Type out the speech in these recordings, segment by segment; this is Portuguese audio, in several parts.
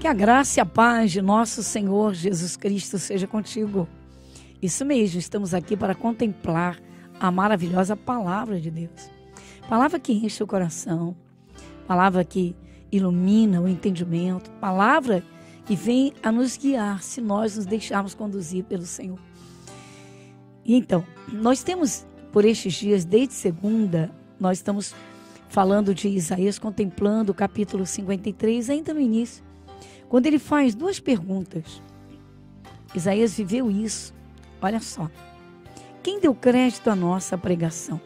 Que a graça e a paz de nosso Senhor Jesus Cristo seja contigo. Isso mesmo, estamos aqui para contemplar a maravilhosa palavra de Deus. Palavra que enche o coração, palavra que ilumina o entendimento, palavra que vem a nos guiar se nós nos deixarmos conduzir pelo Senhor. E então, nós temos por estes dias, desde segunda, nós estamos falando de Isaías, contemplando o capítulo 53, ainda no início, quando ele faz duas perguntas. Isaías viveu isso, olha só. Quem deu crédito à nossa pregação?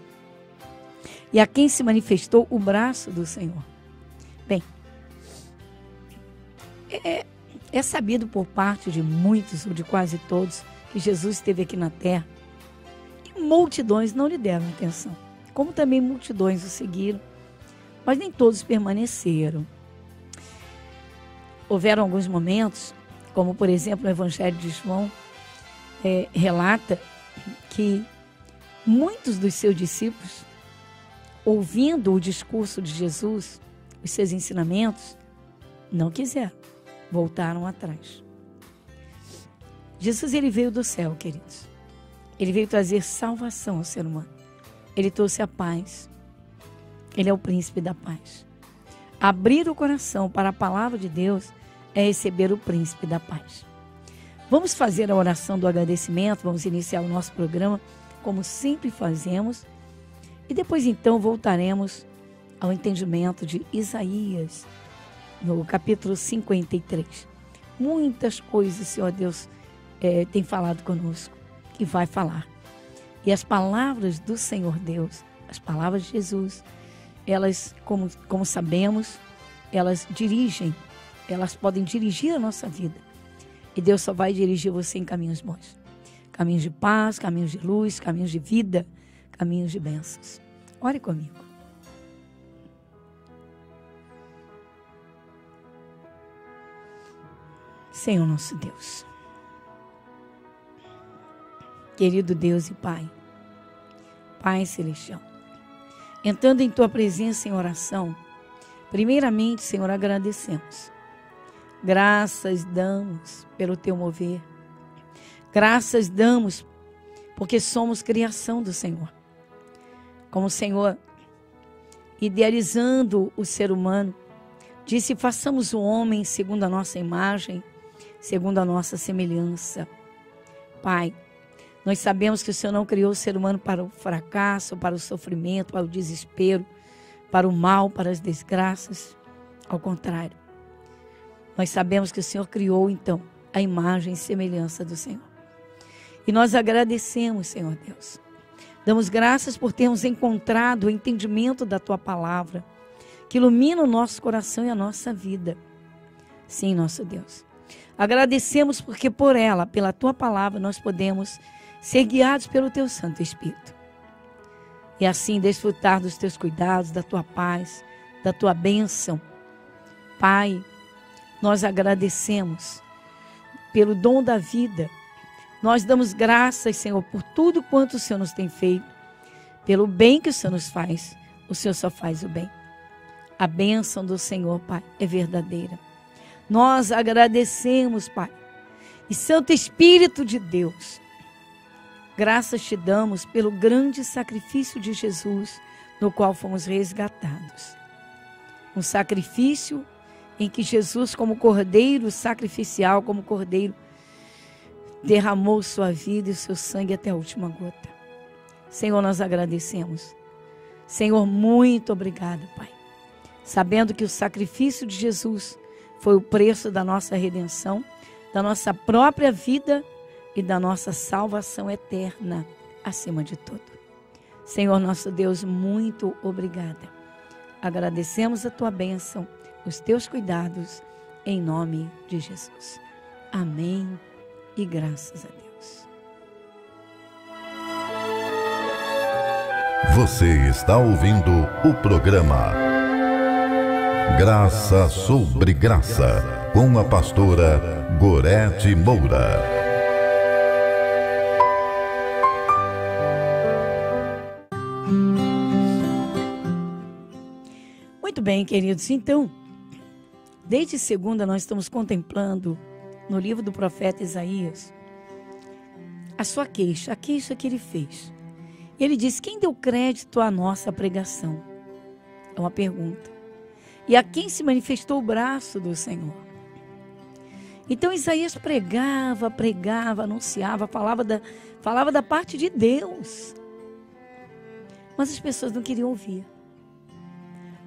E a quem se manifestou o braço do Senhor? Bem, é sabido por parte de muitos, ou de quase todos, que Jesus esteve aqui na terra. E multidões não lhe deram atenção, como também multidões o seguiram, mas nem todos permaneceram. Houveram alguns momentos, como por exemplo o Evangelho de João relata que muitos dos seus discípulos, ouvindo o discurso de Jesus, os seus ensinamentos, não quiseram, voltaram atrás. Jesus, ele veio do céu, queridos. Ele veio trazer salvação ao ser humano. Ele trouxe a paz. Ele é o príncipe da paz. Abrir o coração para a palavra de Deus é receber o príncipe da paz. Vamos fazer a oração do agradecimento, vamos iniciar o nosso programa, como sempre fazemos, e depois então voltaremos ao entendimento de Isaías, no capítulo 53. Muitas coisas, Senhor Deus, tem falado conosco, e vai falar. E as palavras do Senhor Deus, as palavras de Jesus, elas, como sabemos, elas podem dirigir a nossa vida. E Deus só vai dirigir você em caminhos bons. Caminhos de paz, caminhos de luz, caminhos de vida, caminhos de bênçãos. Ore comigo. Senhor nosso Deus, querido Deus e Pai, Pai Celestial, entrando em Tua presença em oração, primeiramente, Senhor, agradecemos. Graças damos pelo Teu mover. Graças damos porque somos criação do Senhor. Como o Senhor, idealizando o ser humano, disse: façamos o homem segundo a nossa imagem, segundo a nossa semelhança. Pai, nós sabemos que o Senhor não criou o ser humano para o fracasso, para o sofrimento, para o desespero, para o mal, para as desgraças. Ao contrário, nós sabemos que o Senhor criou, então, a imagem e semelhança do Senhor. E nós agradecemos, Senhor Deus. Damos graças por termos encontrado o entendimento da Tua palavra, que ilumina o nosso coração e a nossa vida. Sim, nosso Deus. Agradecemos porque por ela, pela Tua palavra, nós podemos ser guiados pelo Teu Santo Espírito. E assim desfrutar dos Teus cuidados, da Tua paz, da Tua bênção. Pai, nós agradecemos pelo dom da vida. Nós damos graças, Senhor, por tudo quanto o Senhor nos tem feito, pelo bem que o Senhor nos faz. O Senhor só faz o bem. A bênção do Senhor, Pai, é verdadeira. Nós agradecemos, Pai. E Santo Espírito de Deus, graças te damos pelo grande sacrifício de Jesus, no qual fomos resgatados. Um sacrifício em que Jesus, como cordeiro sacrificial, como cordeiro, derramou sua vida e seu sangue até a última gota. Senhor, nós agradecemos. Senhor, muito obrigada, Pai. Sabendo que o sacrifício de Jesus foi o preço da nossa redenção, da nossa própria vida e da nossa salvação eterna, acima de tudo. Senhor, nosso Deus, muito obrigada. Agradecemos a Tua bênção, os Teus cuidados, em nome de Jesus. Amém e graças a Deus. Você está ouvindo o programa Graça sobre Graça, com a pastora Gorete Moura. Muito bem, queridos. Então, Desde segunda nós estamos contemplando no livro do profeta Isaías a sua queixa, a queixa que ele fez. Ele diz: quem deu crédito à nossa pregação? É uma pergunta. E a quem se manifestou o braço do Senhor? Então Isaías pregava, anunciava, falava da parte de Deus. Mas as pessoas não queriam ouvir.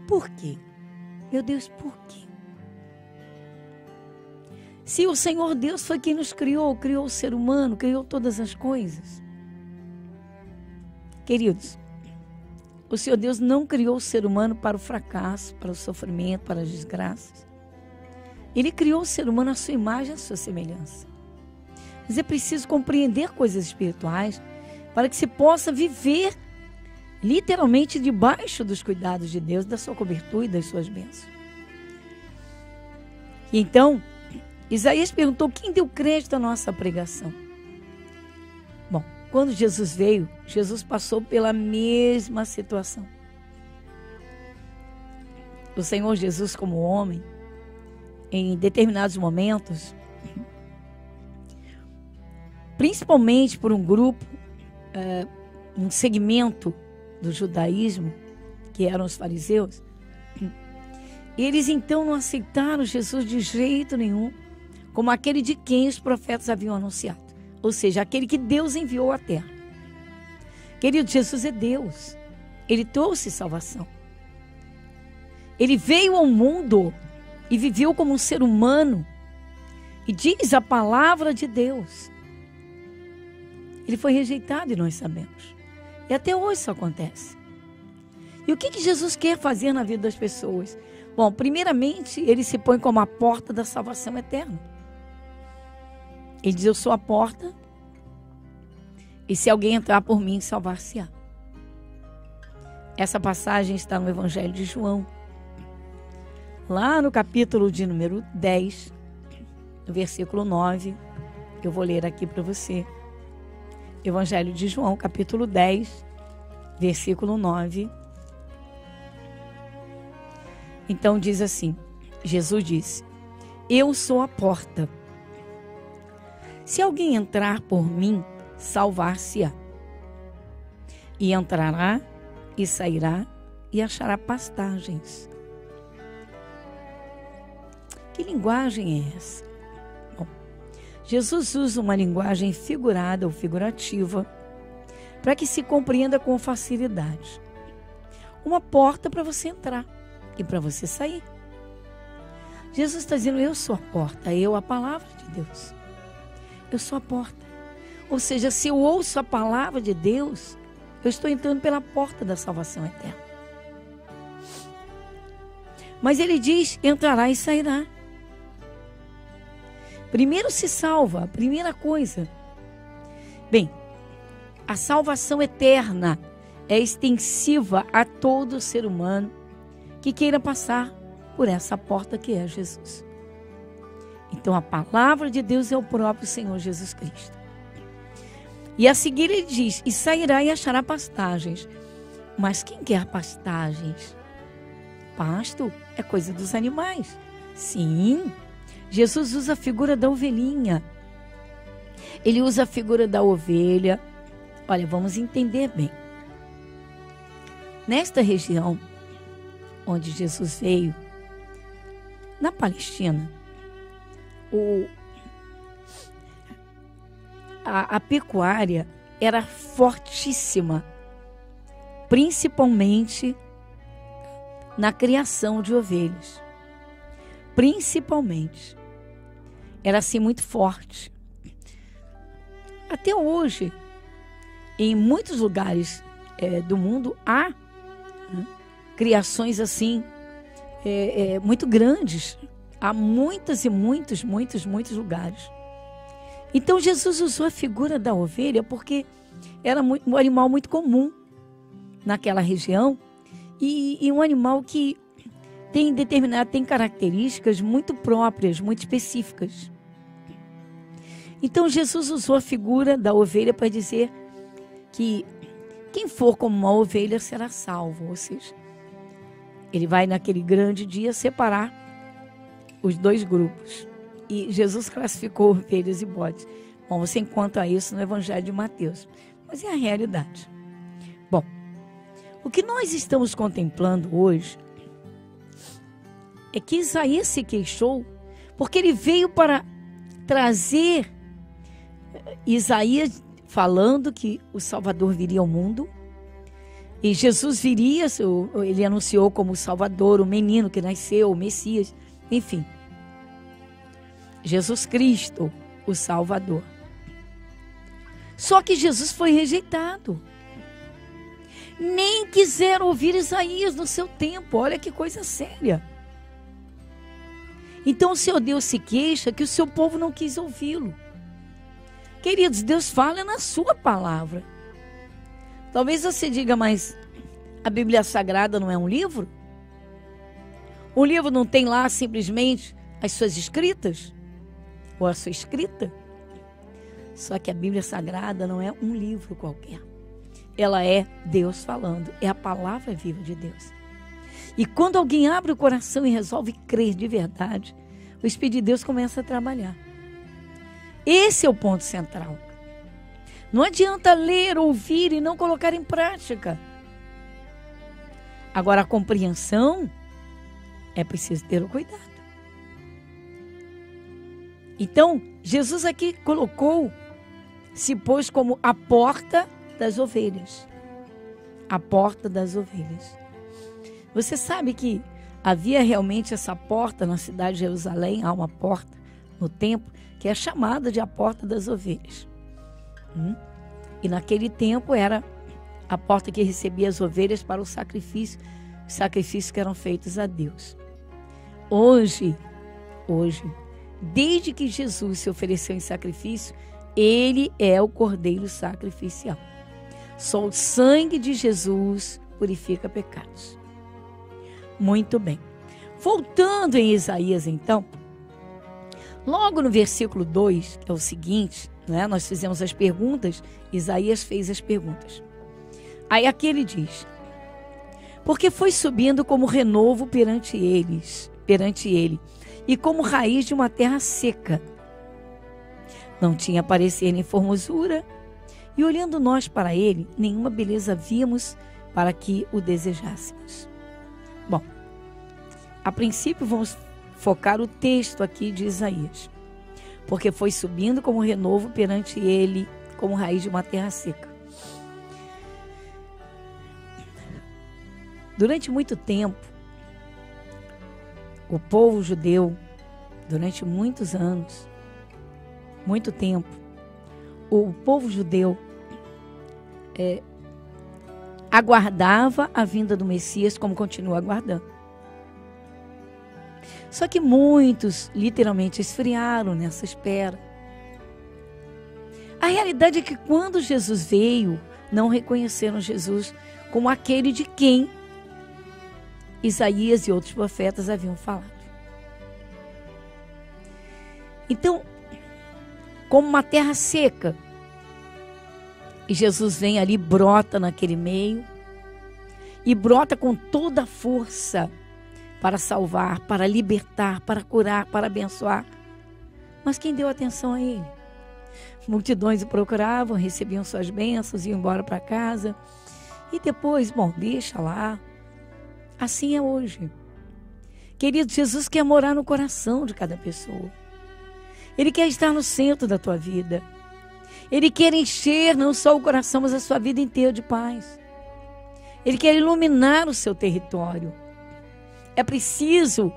Por quê? Meu Deus, por quê? Se o Senhor Deus foi quem nos criou o ser humano, criou todas as coisas. Queridos, o Senhor Deus não criou o ser humano para o fracasso, para o sofrimento, para as desgraças. Ele criou o ser humano à sua imagem, à sua semelhança. Mas é preciso compreender coisas espirituais para que se possa viver literalmente debaixo dos cuidados de Deus, da sua cobertura e das suas bênçãos. E então, Isaías perguntou: quem deu crédito à nossa pregação? Bom, quando Jesus veio, Jesus passou pela mesma situação. O Senhor Jesus, como homem, em determinados momentos, principalmente por um grupo, um segmento do judaísmo, que eram os fariseus, eles então não aceitaram Jesus de jeito nenhum, como aquele de quem os profetas haviam anunciado, ou seja, aquele que Deus enviou à terra. Querido, Jesus é Deus, Ele trouxe salvação, Ele veio ao mundo e viveu como um ser humano, e diz a palavra de Deus. Ele foi rejeitado e nós sabemos, e até hoje isso acontece. E o que Jesus quer fazer na vida das pessoas? Bom, primeiramente, Ele se põe como a porta da salvação eterna. Ele diz: eu sou a porta, e se alguém entrar por mim, salvar-se-á. Essa passagem está no Evangelho de João, lá no capítulo de número 10, no versículo 9, eu vou ler aqui para você. Evangelho de João, capítulo 10, versículo 9. Então diz assim, Jesus disse: eu sou a porta. Se alguém entrar por mim, salvar-se-á. E entrará e sairá e achará pastagens. Que linguagem é essa? Bom, Jesus usa uma linguagem figurada ou figurativa para que se compreenda com facilidade. Uma porta para você entrar e para você sair. Jesus está dizendo: eu sou a porta, eu, a palavra de Deus. Eu sou a porta. Ou seja, se eu ouço a palavra de Deus, eu estou entrando pela porta da salvação eterna. Mas ele diz: entrará e sairá. Primeiro se salva, a primeira coisa. Bem, a salvação eterna é extensiva a todo ser humano que queira passar por essa porta que é Jesus. Então a palavra de Deus é o próprio Senhor Jesus Cristo. E a seguir ele diz: e sairá e achará pastagens. Mas quem quer pastagens? Pasto é coisa dos animais. Sim, Jesus usa a figura da ovelhinha. Ele usa a figura da ovelha. Olha, vamos entender bem. Nesta região onde Jesus veio, na Palestina, a pecuária era fortíssima, principalmente na criação de ovelhas. Principalmente. Era assim muito forte. Até hoje, em muitos lugares do mundo, há criações assim muito grandes. Há muitos lugares. Então Jesus usou a figura da ovelha porque era um animal muito comum naquela região e um animal que tem características muito próprias, muito específicas. Então Jesus usou a figura da ovelha para dizer que quem for como uma ovelha será salvo, ou seja, ele vai naquele grande dia separar os dois grupos. E Jesus classificou ovelhas e bodes. Bom, você encontra isso no Evangelho de Mateus. Mas é a realidade. Bom, o que nós estamos contemplando hoje é que Isaías se queixou porque ele veio para trazer Isaías falando que o Salvador viria ao mundo. E Jesus viria, ele anunciou como o Salvador, o menino que nasceu, o Messias, enfim. Jesus Cristo, o Salvador. Só que Jesus foi rejeitado. Nem quiseram ouvir Isaías no seu tempo. Olha que coisa séria. Então o Senhor Deus se queixa que o seu povo não quis ouvi-lo. Queridos, Deus fala na sua palavra. Talvez você diga, mas a Bíblia Sagrada não é um livro? O livro não tem lá simplesmente as suas escritas? Ou a sua escrita? Só que a Bíblia Sagrada não é um livro qualquer. Ela é Deus falando, é a palavra viva de Deus. E quando alguém abre o coração e resolve crer de verdade, o Espírito de Deus começa a trabalhar. Esse é o ponto central. Não adianta ler, ouvir e não colocar em prática. Agora, a compreensão é preciso ter o cuidado. Então, Jesus aqui se pôs como a porta das ovelhas. A porta das ovelhas. Você sabe que havia realmente essa porta na cidade de Jerusalém, há uma porta no templo, que é chamada de a porta das ovelhas. E naquele tempo era a porta que recebia as ovelhas para o sacrifício, os sacrifícios que eram feitos a Deus. Hoje, desde que Jesus se ofereceu em sacrifício, ele é o Cordeiro sacrificial. Só o sangue de Jesus purifica pecados. Muito bem. Voltando em Isaías, então, logo no versículo 2, que é o seguinte, né? Nós fizemos as perguntas, Isaías fez as perguntas. Aí aqui ele diz: porque foi subindo como renovo perante ele, e como raiz de uma terra seca. Não tinha parecer nem formosura, e olhando nós para ele, nenhuma beleza víamos para que o desejássemos. Bom, a princípio vamos focar o texto aqui de Isaías. Porque foi subindo como renovo perante ele, como raiz de uma terra seca. Durante muito tempo, o povo judeu, durante muitos anos, muito tempo, o povo judeu aguardava a vinda do Messias como continua aguardando. Só que muitos literalmente esfriaram nessa espera. A realidade é que quando Jesus veio, não reconheceram Jesus como aquele de quem Isaías e outros profetas haviam falado. Então, como uma terra seca, e Jesus vem ali, brota naquele meio, e brota com toda a força para salvar, para libertar, para curar, para abençoar. Mas quem deu atenção a ele? Multidões o procuravam, recebiam suas bênçãos, iam embora para casa. E depois, deixa lá. Assim é hoje. Querido, Jesus quer morar no coração de cada pessoa. Ele quer estar no centro da tua vida. Ele quer encher não só o coração, mas a sua vida inteira de paz. Ele quer iluminar o seu território. É preciso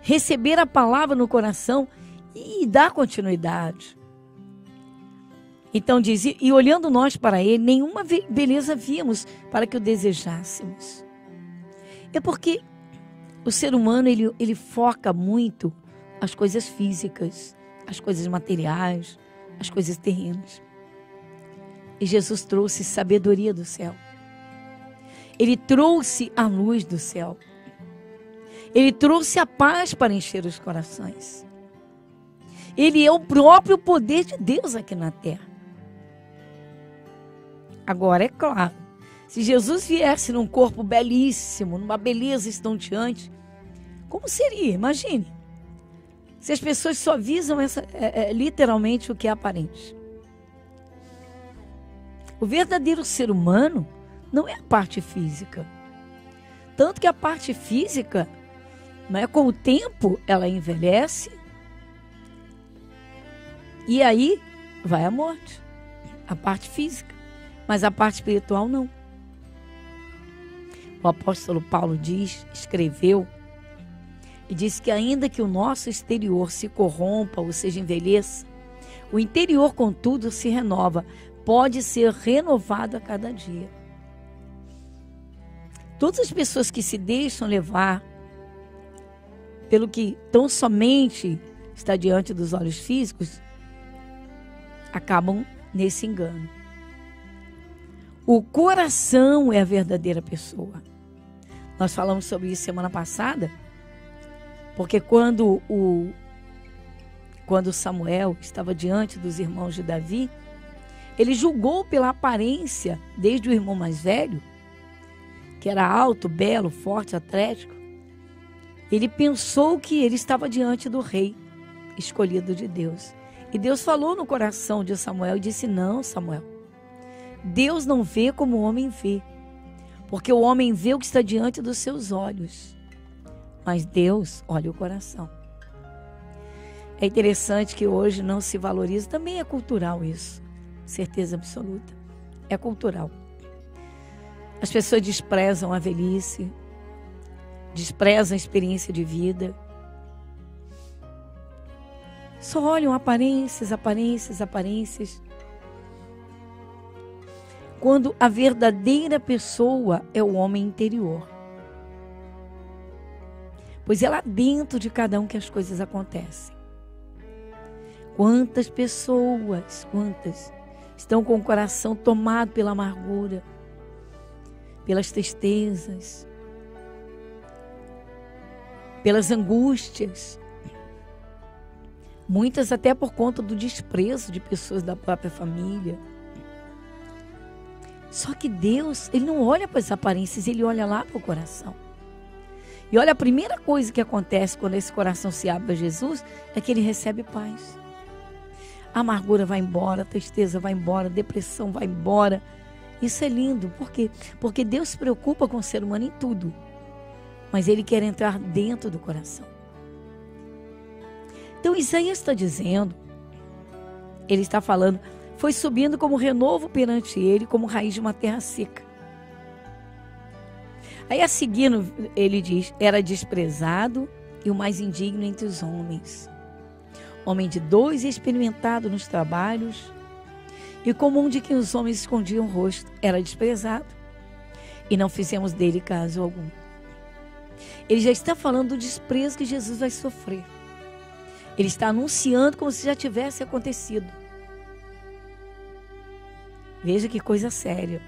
receber a palavra no coração e dar continuidade. Então diz, e olhando nós para ele, nenhuma beleza víamos para que o desejássemos. É porque o ser humano, ele foca muito as coisas físicas, as coisas materiais, as coisas terrenas. E Jesus trouxe sabedoria do céu. Ele trouxe a luz do céu. Ele trouxe a paz para encher os corações. Ele é o próprio poder de Deus aqui na terra. Agora, é claro, se Jesus viesse num corpo belíssimo, numa beleza estonteante, Como seria? Imagine. Se as pessoas só visam literalmente o que é aparente. O verdadeiro ser humano não é a parte física. Tanto que a parte física, com o tempo, ela envelhece. E aí vai a morte. A parte física. Mas a parte espiritual não. O apóstolo Paulo escreveu, e disse que ainda que o nosso exterior se corrompa, ou seja, envelheça, o interior, contudo, se renova. Pode ser renovado a cada dia. Todas as pessoas que se deixam levar pelo que tão somente está diante dos olhos físicos, acabam nesse engano. O coração é a verdadeira pessoa. Nós falamos sobre isso semana passada, porque quando Samuel estava diante dos irmãos de Davi, ele julgou pela aparência, desde o irmão mais velho, que era alto, belo, forte, atlético. Ele pensou que ele estava diante do rei escolhido de Deus. E Deus falou no coração de Samuel e disse: não, Samuel, Deus não vê como o homem vê, porque o homem vê o que está diante dos seus olhos, mas Deus olha o coração. É interessante que hoje não se valoriza, também é cultural isso, certeza absoluta, é cultural. As pessoas desprezam a velhice, desprezam a experiência de vida, só olham aparências, quando a verdadeira pessoa é o homem interior. Pois é lá dentro de cada um que as coisas acontecem. Quantas pessoas estão com o coração tomado pela amargura, pelas tristezas, pelas angústias. Muitas até por conta do desprezo de pessoas da própria família. Só que Deus, Ele não olha para as aparências, Ele olha lá para o coração. E olha, a primeira coisa que acontece quando esse coração se abre a Jesus é que ele recebe paz. A amargura vai embora, a tristeza vai embora, a depressão vai embora. Isso é lindo. Por quê? Porque Deus se preocupa com o ser humano em tudo. Mas Ele quer entrar dentro do coração. Então Isaías está dizendo, ele está falando, foi subindo como renovo perante ele, como raiz de uma terra seca. Aí a seguindo, ele diz, era desprezado e o mais indigno entre os homens. Homem de dores e experimentado nos trabalhos, e comum de quem os homens escondiam o rosto, era desprezado, e não fizemos dele caso algum. Ele já está falando do desprezo que Jesus vai sofrer. Ele está anunciando como se já tivesse acontecido. Veja que coisa séria.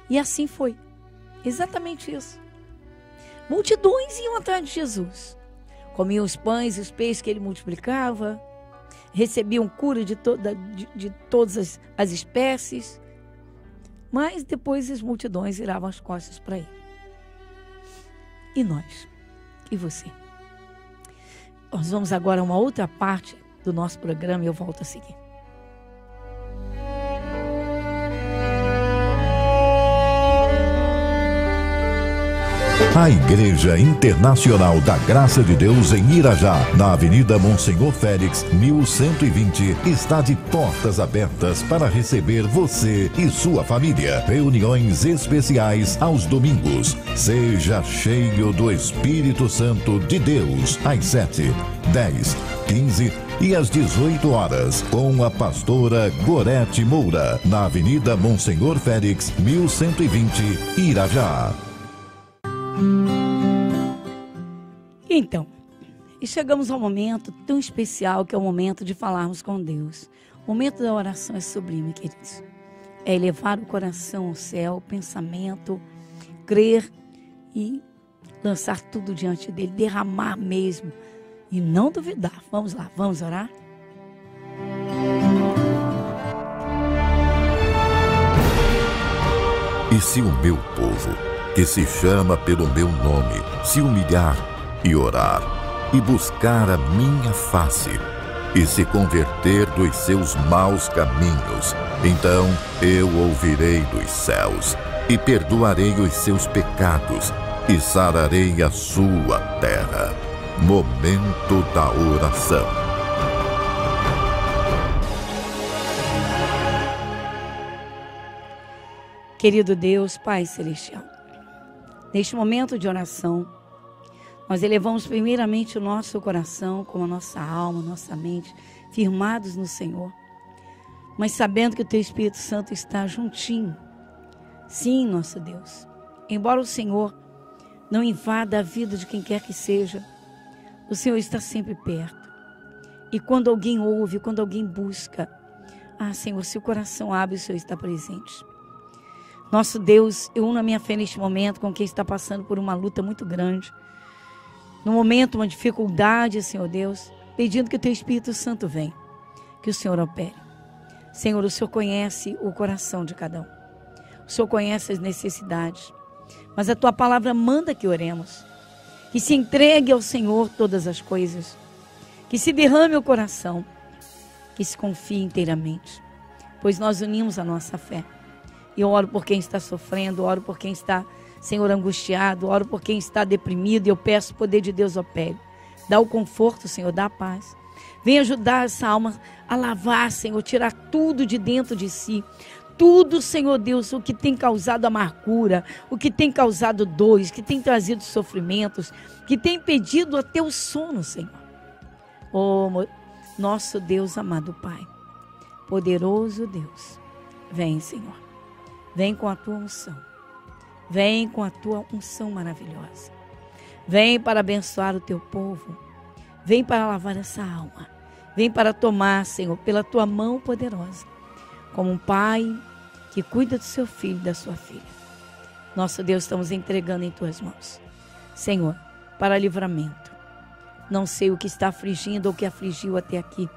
E assim foi. Exatamente isso. Multidões iam atrás de Jesus. Comiam os pães e os peixes que ele multiplicava. Recebiam cura de todas as espécies. Mas depois as multidões viravam as costas para ele. E nós? E você? Nós vamos agora a uma outra parte do nosso programa e eu volto a seguir. A Igreja Internacional da Graça de Deus em Irajá, na Avenida Monsenhor Félix, 1120, está de portas abertas para receber você e sua família. Reuniões especiais aos domingos. Seja cheio do Espírito Santo de Deus, às 7, 10, 15 e às 18 horas, com a pastora Gorete Moura, na Avenida Monsenhor Félix, 1120, Irajá. Então, e chegamos ao momento tão especial que é o momento de falarmos com Deus. O momento da oração é sublime, queridos. É elevar o coração ao céu, o pensamento, crer e lançar tudo diante dele, derramar mesmo e não duvidar. Vamos lá, vamos orar? E se o meu povo, que se chama pelo meu nome, se humilhar e orar, e buscar a minha face, e se converter dos seus maus caminhos, então eu ouvirei dos céus, e perdoarei os seus pecados, e sararei a sua terra. Momento da oração. Querido Deus, Pai Celestial, neste momento de oração, nós elevamos primeiramente o nosso coração, com a nossa alma, nossa mente, firmados no Senhor, mas sabendo que o Teu Espírito Santo está juntinho. Sim, nosso Deus, embora o Senhor não invada a vida de quem quer que seja, o Senhor está sempre perto. E quando alguém ouve, quando alguém busca, Senhor, se o coração abre, o Senhor está presente. Nosso Deus, eu uno a minha fé neste momento com quem está passando por uma luta muito grande, no momento, uma dificuldade, Senhor Deus, pedindo que o Teu Espírito Santo venha, que o Senhor opere. Senhor, o Senhor conhece o coração de cada um. O Senhor conhece as necessidades. Mas a Tua palavra manda que oremos. Que se entregue ao Senhor todas as coisas. Que se derrame o coração. Que se confie inteiramente. Pois nós unimos a nossa fé. E eu oro por quem está sofrendo, oro por quem está, Senhor, angustiado, oro por quem está deprimido, e eu peço o poder de Deus opere. Dá o conforto, Senhor, dá a paz. Vem ajudar essa alma a lavar, Senhor, tirar tudo de dentro de si. Tudo, Senhor Deus, o que tem causado amargura, o que tem causado dores, que tem trazido sofrimentos, que tem impedido até o sono, Senhor. Oh, nosso Deus amado Pai, poderoso Deus, vem, Senhor, vem com a Tua unção. Vem com a Tua unção maravilhosa. Vem para abençoar o Teu povo. Vem para lavar essa alma. Vem para tomar, Senhor, pela Tua mão poderosa, como um pai que cuida do seu filho e da sua filha. Nosso Deus, estamos entregando em Tuas mãos, Senhor, para livramento. Não sei o que está afligindo ou o que afligiu até aqui,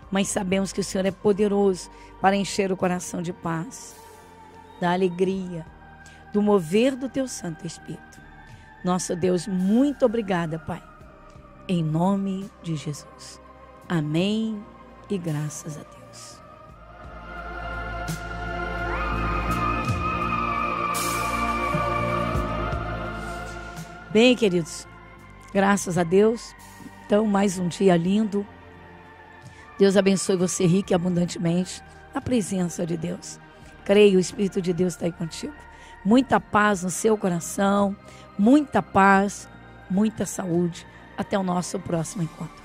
mas sabemos que o Senhor é poderoso para encher o coração de paz, da alegria, do mover do Teu Santo Espírito. Nosso Deus, muito obrigada, Pai. Em nome de Jesus. Amém e graças a Deus. Bem, queridos, graças a Deus. Então, mais um dia lindo. Deus abençoe você rica e abundantemente na presença de Deus. Creio, o Espírito de Deus está aí contigo. Muita paz no seu coração, muita paz, muita saúde. Até o nosso próximo encontro.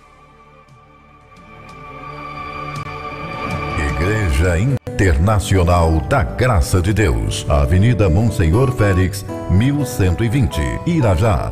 Igreja Internacional da Graça de Deus, Avenida Monsenhor Félix, 1120, Irajá.